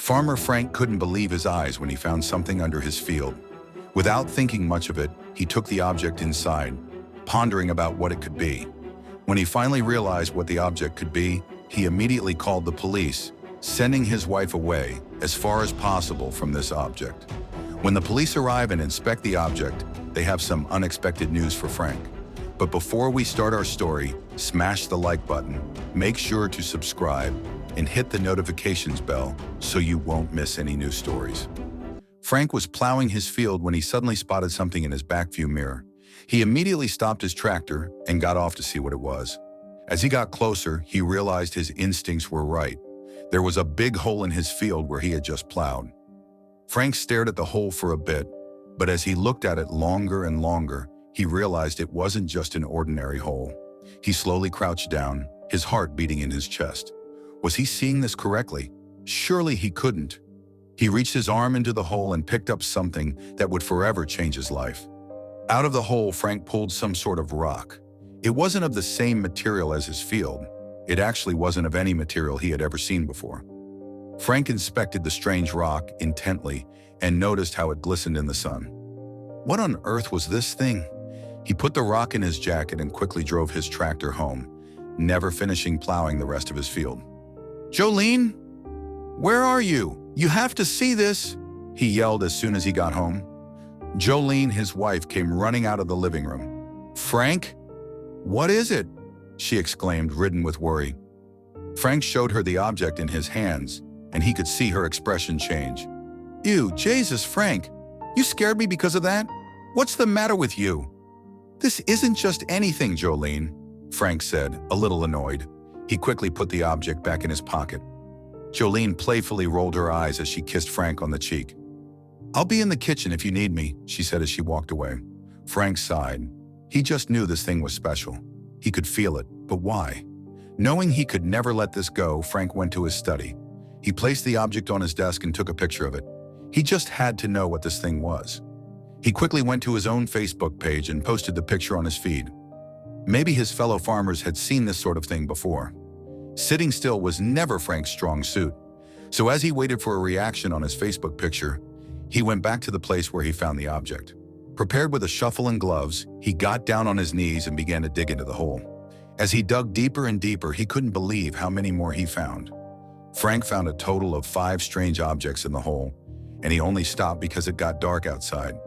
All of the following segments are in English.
Farmer Frank couldn't believe his eyes when he found something under his field. Without thinking much of it, he took the object inside, pondering about what it could be. When he finally realized what the object could be, he immediately called the police, sending his wife away as far as possible from this object. When the police arrive and inspect the object, they have some unexpected news for Frank. But before we start our story, smash the like button, make sure to subscribe, and hit the notifications bell so you won't miss any new stories. Frank was plowing his field when he suddenly spotted something in his back view mirror. He immediately stopped his tractor and got off to see what it was. As he got closer, he realized his instincts were right. There was a big hole in his field where he had just plowed. Frank stared at the hole for a bit, but as he looked at it longer and longer, he realized it wasn't just an ordinary hole. He slowly crouched down, his heart beating in his chest. Was he seeing this correctly? Surely he couldn't. He reached his arm into the hole and picked up something that would forever change his life. Out of the hole, Frank pulled some sort of rock. It wasn't of the same material as his field. It actually wasn't of any material he had ever seen before. Frank inspected the strange rock intently and noticed how it glistened in the sun. What on earth was this thing? He put the rock in his jacket and quickly drove his tractor home, never finishing plowing the rest of his field. "Jolene? Where are you? You have to see this!" he yelled as soon as he got home. Jolene, his wife, came running out of the living room. "Frank? What is it?" she exclaimed, ridden with worry. Frank showed her the object in his hands, and he could see her expression change. "Ew, Jesus, Frank, you scared me because of that? What's the matter with you?" "This isn't just anything, Jolene," Frank said, a little annoyed. He quickly put the object back in his pocket. Jolene playfully rolled her eyes as she kissed Frank on the cheek. "I'll be in the kitchen if you need me," she said as she walked away. Frank sighed. He just knew this thing was special. He could feel it, but why? Knowing he could never let this go, Frank went to his study. He placed the object on his desk and took a picture of it. He just had to know what this thing was. He quickly went to his own Facebook page and posted the picture on his feed. Maybe his fellow farmers had seen this sort of thing before. Sitting still was never Frank's strong suit. So as he waited for a reaction on his Facebook picture, he went back to the place where he found the object. Prepared with a shovel and gloves, he got down on his knees and began to dig into the hole. As he dug deeper and deeper, he couldn't believe how many more he found. Frank found a total of 5 strange objects in the hole, and he only stopped because it got dark outside.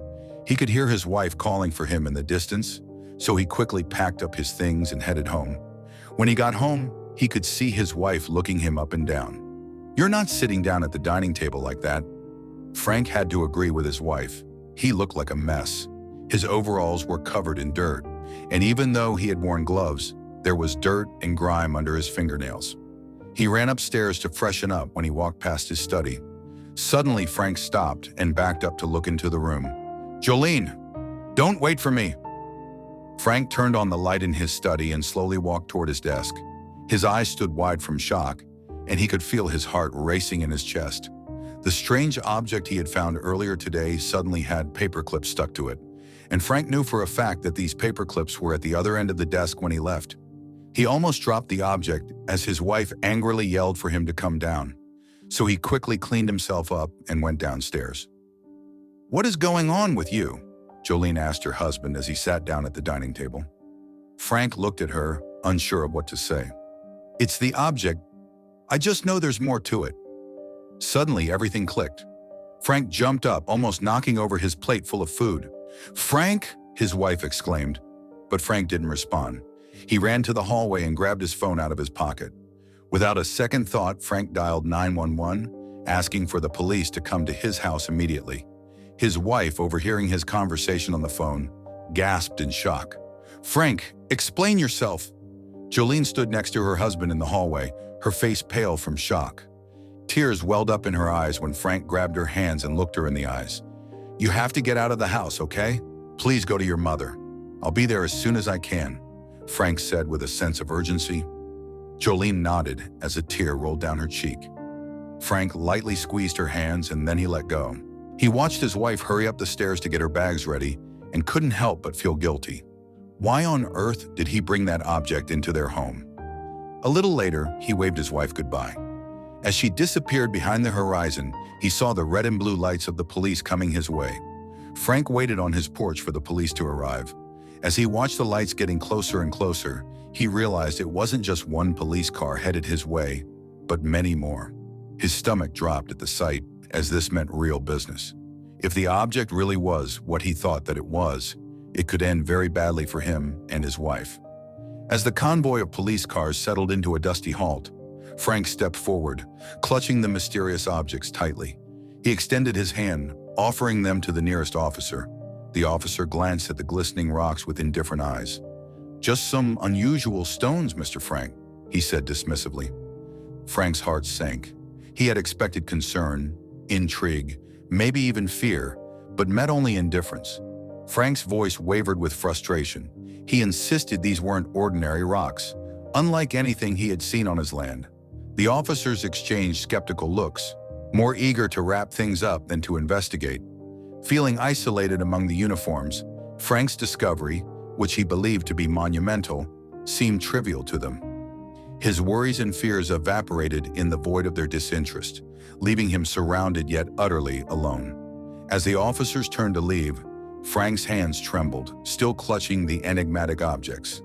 He could hear his wife calling for him in the distance, so he quickly packed up his things and headed home. When he got home, he could see his wife looking him up and down. "You're not sitting down at the dining table like that." Frank had to agree with his wife. He looked like a mess. His overalls were covered in dirt, and even though he had worn gloves, there was dirt and grime under his fingernails. He ran upstairs to freshen up when he walked past his study. Suddenly, Frank stopped and backed up to look into the room. "Jolene, don't wait for me." Frank turned on the light in his study and slowly walked toward his desk. His eyes stood wide from shock, and he could feel his heart racing in his chest. The strange object he had found earlier today suddenly had paper clips stuck to it, and Frank knew for a fact that these paper clips were at the other end of the desk when he left. He almost dropped the object as his wife angrily yelled for him to come down, so he quickly cleaned himself up and went downstairs. "What is going on with you?" Jolene asked her husband as he sat down at the dining table. Frank looked at her, unsure of what to say. "It's the object. I just know there's more to it." Suddenly, everything clicked. Frank jumped up, almost knocking over his plate full of food. "Frank!" his wife exclaimed, but Frank didn't respond. He ran to the hallway and grabbed his phone out of his pocket. Without a second thought, Frank dialed 911, asking for the police to come to his house immediately. His wife, overhearing his conversation on the phone, gasped in shock. "Frank, explain yourself." Jolene stood next to her husband in the hallway, her face pale from shock. Tears welled up in her eyes when Frank grabbed her hands and looked her in the eyes. "You have to get out of the house, okay? Please go to your mother. I'll be there as soon as I can," Frank said with a sense of urgency. Jolene nodded as a tear rolled down her cheek. Frank lightly squeezed her hands and then he let go. He watched his wife hurry up the stairs to get her bags ready and couldn't help but feel guilty. Why on earth did he bring that object into their home? A little later, he waved his wife goodbye. As she disappeared behind the horizon, he saw the red and blue lights of the police coming his way. Frank waited on his porch for the police to arrive. As he watched the lights getting closer and closer, he realized it wasn't just one police car headed his way, but many more. His stomach dropped at the sight, as this meant real business. If the object really was what he thought that it was, it could end very badly for him and his wife. As the convoy of police cars settled into a dusty halt, Frank stepped forward, clutching the mysterious objects tightly. He extended his hand, offering them to the nearest officer. The officer glanced at the glistening rocks with indifferent eyes. "Just some unusual stones, Mr. Frank," he said dismissively. Frank's heart sank. He had expected concern, intrigue, maybe even fear, but met only indifference. Frank's voice wavered with frustration. He insisted these weren't ordinary rocks, unlike anything he had seen on his land. The officers exchanged skeptical looks, more eager to wrap things up than to investigate. Feeling isolated among the uniforms, Frank's discovery, which he believed to be monumental, seemed trivial to them. His worries and fears evaporated in the void of their disinterest, leaving him surrounded yet utterly alone. As the officers turned to leave, Frank's hands trembled, still clutching the enigmatic objects.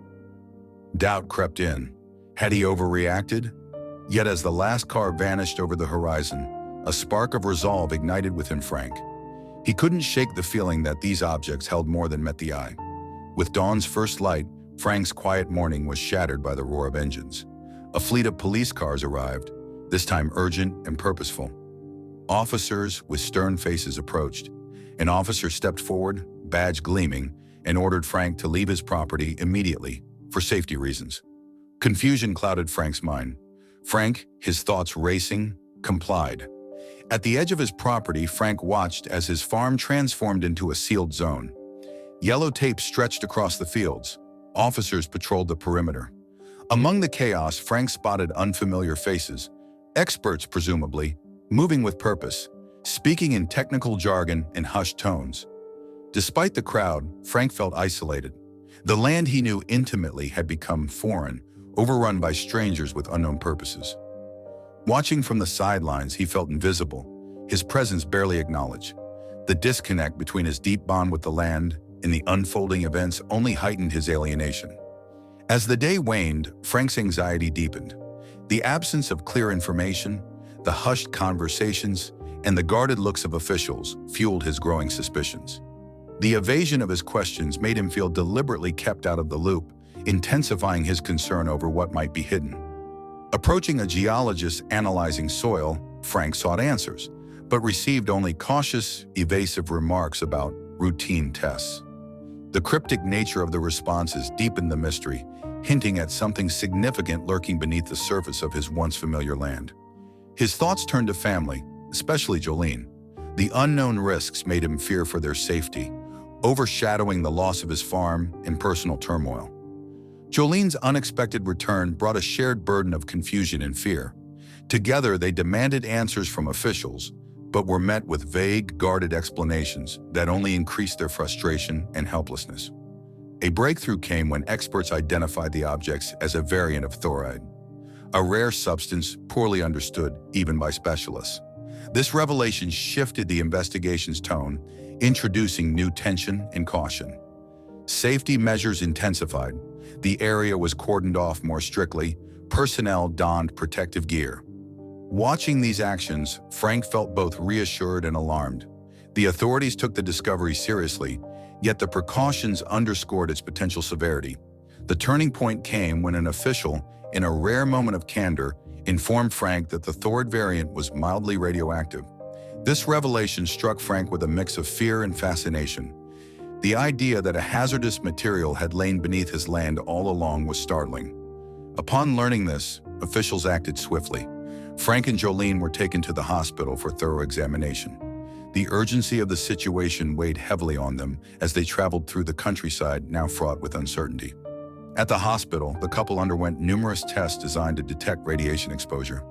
Doubt crept in. Had he overreacted? Yet as the last car vanished over the horizon, a spark of resolve ignited within Frank. He couldn't shake the feeling that these objects held more than met the eye. With dawn's first light, Frank's quiet morning was shattered by the roar of engines. A fleet of police cars arrived, this time urgent and purposeful. Officers with stern faces approached. An officer stepped forward, badge gleaming, and ordered Frank to leave his property immediately, for safety reasons. Confusion clouded Frank's mind. Frank, his thoughts racing, complied. At the edge of his property, Frank watched as his farm transformed into a sealed zone. Yellow tape stretched across the fields. Officers patrolled the perimeter. Among the chaos, Frank spotted unfamiliar faces, experts presumably, moving with purpose, speaking in technical jargon and hushed tones. Despite the crowd, Frank felt isolated. The land he knew intimately had become foreign, overrun by strangers with unknown purposes. Watching from the sidelines, he felt invisible, his presence barely acknowledged. The disconnect between his deep bond with the land and the unfolding events only heightened his alienation. As the day waned, Frank's anxiety deepened. The absence of clear information, the hushed conversations, and the guarded looks of officials fueled his growing suspicions. The evasion of his questions made him feel deliberately kept out of the loop, intensifying his concern over what might be hidden. Approaching a geologist analyzing soil, Frank sought answers, but received only cautious, evasive remarks about routine tests. The cryptic nature of the responses deepened the mystery, hinting at something significant lurking beneath the surface of his once familiar land. His thoughts turned to family, especially Jolene. The unknown risks made him fear for their safety, overshadowing the loss of his farm and personal turmoil. Jolene's unexpected return brought a shared burden of confusion and fear. Together, they demanded answers from officials, but were met with vague, guarded explanations that only increased their frustration and helplessness. A breakthrough came when experts identified the objects as a variant of thorite, a rare substance poorly understood even by specialists. This revelation shifted the investigation's tone, introducing new tension and caution. Safety measures intensified. The area was cordoned off more strictly. Personnel donned protective gear. Watching these actions, Frank felt both reassured and alarmed. The authorities took the discovery seriously, yet the precautions underscored its potential severity. The turning point came when an official, in a rare moment of candor, informed Frank that the thorite variant was mildly radioactive. This revelation struck Frank with a mix of fear and fascination. The idea that a hazardous material had lain beneath his land all along was startling. Upon learning this, officials acted swiftly. Frank and Jolene were taken to the hospital for thorough examination. The urgency of the situation weighed heavily on them as they traveled through the countryside now fraught with uncertainty. At the hospital, the couple underwent numerous tests designed to detect radiation exposure.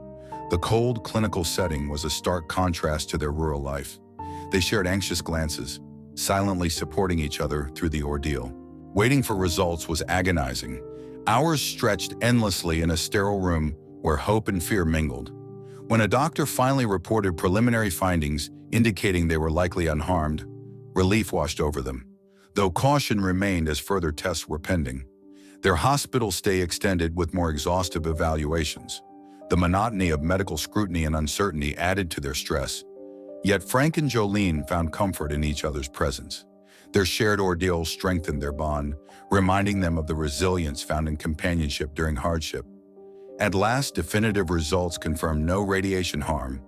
The cold, clinical setting was a stark contrast to their rural life. They shared anxious glances, silently supporting each other through the ordeal. Waiting for results was agonizing. Hours stretched endlessly in a sterile room where hope and fear mingled. When a doctor finally reported preliminary findings indicating they were likely unharmed, relief washed over them, though caution remained as further tests were pending. Their hospital stay extended with more exhaustive evaluations. The monotony of medical scrutiny and uncertainty added to their stress. Yet Frank and Jolene found comfort in each other's presence. Their shared ordeal strengthened their bond, reminding them of the resilience found in companionship during hardship. At last, definitive results confirmed no radiation harm.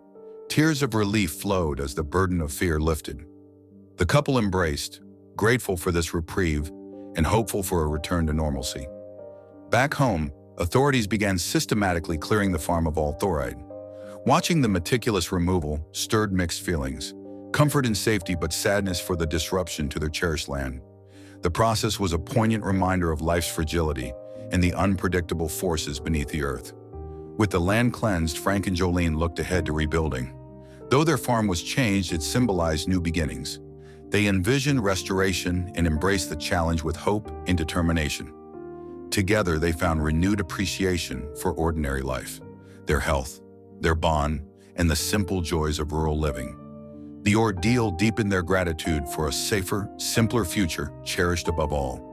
Tears of relief flowed as the burden of fear lifted. The couple embraced, grateful for this reprieve and hopeful for a return to normalcy. Back home, authorities began systematically clearing the farm of all thorite. Watching the meticulous removal stirred mixed feelings, comfort and safety but sadness for the disruption to their cherished land. The process was a poignant reminder of life's fragility and the unpredictable forces beneath the earth. With the land cleansed, Frank and Jolene looked ahead to rebuilding. Though their farm was changed, it symbolized new beginnings. They envisioned restoration and embraced the challenge with hope and determination. Together, they found renewed appreciation for ordinary life, their health, their bond, and the simple joys of rural living. The ordeal deepened their gratitude for a safer, simpler future cherished above all.